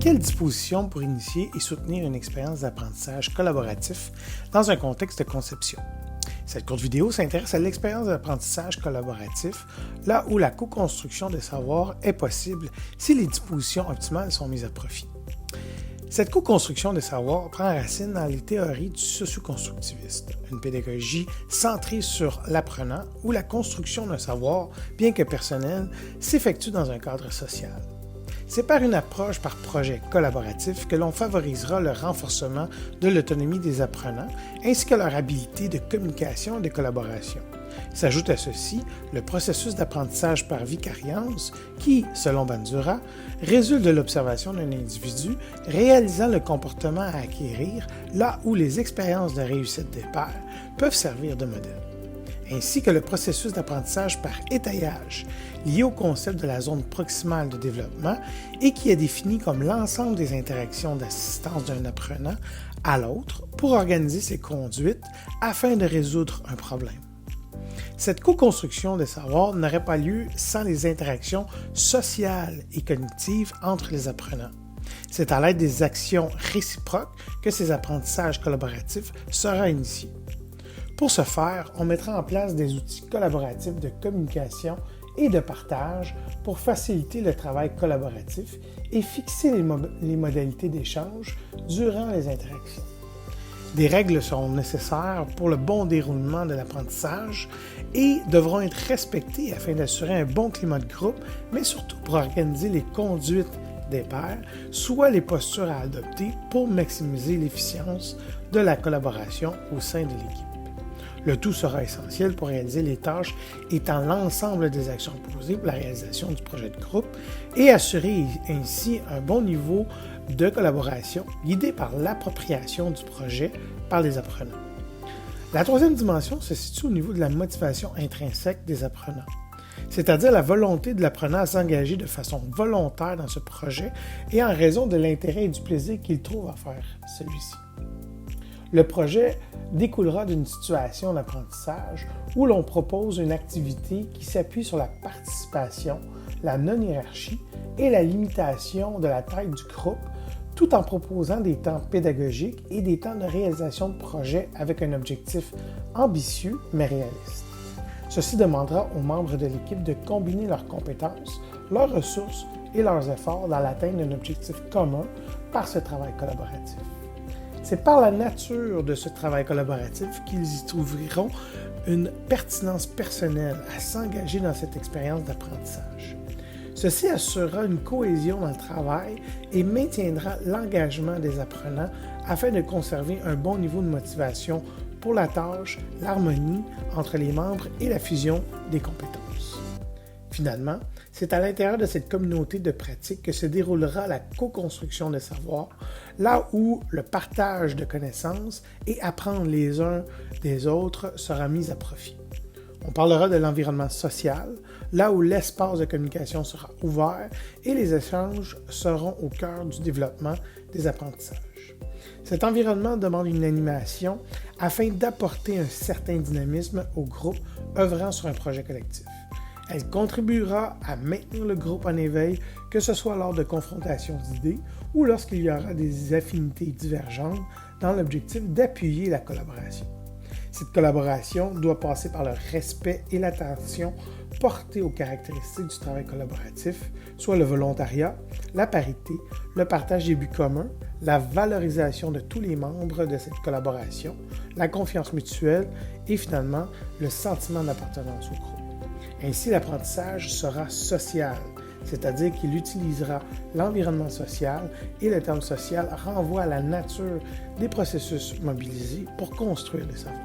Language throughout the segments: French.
Quelles dispositions pour initier et soutenir une expérience d'apprentissage collaboratif dans un contexte de conception? Cette courte vidéo s'intéresse à l'expérience d'apprentissage collaboratif, là où la co-construction des savoirs est possible si les dispositions optimales sont mises à profit. Cette co-construction des savoirs prend racine dans les théories du socioconstructivisme, une pédagogie centrée sur l'apprenant où la construction d'un savoir, bien que personnel, s'effectue dans un cadre social. C'est par une approche par projet collaboratif que l'on favorisera le renforcement de l'autonomie des apprenants ainsi que leur habilité de communication et de collaboration. S'ajoute à ceci le processus d'apprentissage par vicariance qui, selon Bandura, résulte de l'observation d'un individu réalisant le comportement à acquérir là où les expériences de réussite des pairs peuvent servir de modèle, ainsi que le processus d'apprentissage par étayage, lié au concept de la zone proximale de développement et qui est défini comme l'ensemble des interactions d'assistance d'un apprenant à l'autre pour organiser ses conduites afin de résoudre un problème. Cette co-construction des savoirs n'aurait pas lieu sans les interactions sociales et cognitives entre les apprenants. C'est à l'aide des actions réciproques que ces apprentissages collaboratifs sera initié. Pour ce faire, on mettra en place des outils collaboratifs de communication et de partage pour faciliter le travail collaboratif et fixer les modalités d'échange durant les interactions. Des règles seront nécessaires pour le bon déroulement de l'apprentissage et devront être respectées afin d'assurer un bon climat de groupe, mais surtout pour organiser les conduites des pairs, soit les postures à adopter pour maximiser l'efficience de la collaboration au sein de l'équipe. Le tout sera essentiel pour réaliser les tâches étant l'ensemble des actions posées pour la réalisation du projet de groupe et assurer ainsi un bon niveau de collaboration guidé par l'appropriation du projet par les apprenants. La troisième dimension se situe au niveau de la motivation intrinsèque des apprenants, c'est-à-dire la volonté de l'apprenant à s'engager de façon volontaire dans ce projet et en raison de l'intérêt et du plaisir qu'il trouve à faire celui-ci. Le projet découlera d'une situation d'apprentissage où l'on propose une activité qui s'appuie sur la participation, la non-hiérarchie et la limitation de la taille du groupe, tout en proposant des temps pédagogiques et des temps de réalisation de projet avec un objectif ambitieux mais réaliste. Ceci demandera aux membres de l'équipe de combiner leurs compétences, leurs ressources et leurs efforts dans l'atteinte d'un objectif commun par ce travail collaboratif. C'est par la nature de ce travail collaboratif qu'ils y trouveront une pertinence personnelle à s'engager dans cette expérience d'apprentissage. Ceci assurera une cohésion dans le travail et maintiendra l'engagement des apprenants afin de conserver un bon niveau de motivation pour la tâche, l'harmonie entre les membres et la fusion des compétences. Finalement, c'est à l'intérieur de cette communauté de pratique que se déroulera la co-construction des savoirs, là où le partage de connaissances et apprendre les uns des autres sera mis à profit. On parlera de l'environnement social, là où l'espace de communication sera ouvert et les échanges seront au cœur du développement des apprentissages. Cet environnement demande une animation afin d'apporter un certain dynamisme au groupe œuvrant sur un projet collectif. Elle contribuera à maintenir le groupe en éveil, que ce soit lors de confrontations d'idées ou lorsqu'il y aura des affinités divergentes dans l'objectif d'appuyer la collaboration. Cette collaboration doit passer par le respect et l'attention portée aux caractéristiques du travail collaboratif, soit le volontariat, la parité, le partage des buts communs, la valorisation de tous les membres de cette collaboration, la confiance mutuelle et finalement le sentiment d'appartenance au groupe. Ainsi, l'apprentissage sera social, c'est-à-dire qu'il utilisera l'environnement social et le terme social renvoie à la nature des processus mobilisés pour construire les savoirs.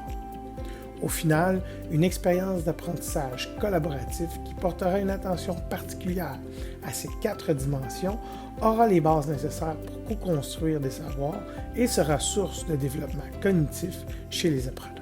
Au final, une expérience d'apprentissage collaboratif qui portera une attention particulière à ces 4 dimensions aura les bases nécessaires pour co-construire des savoirs et sera source de développement cognitif chez les apprenants.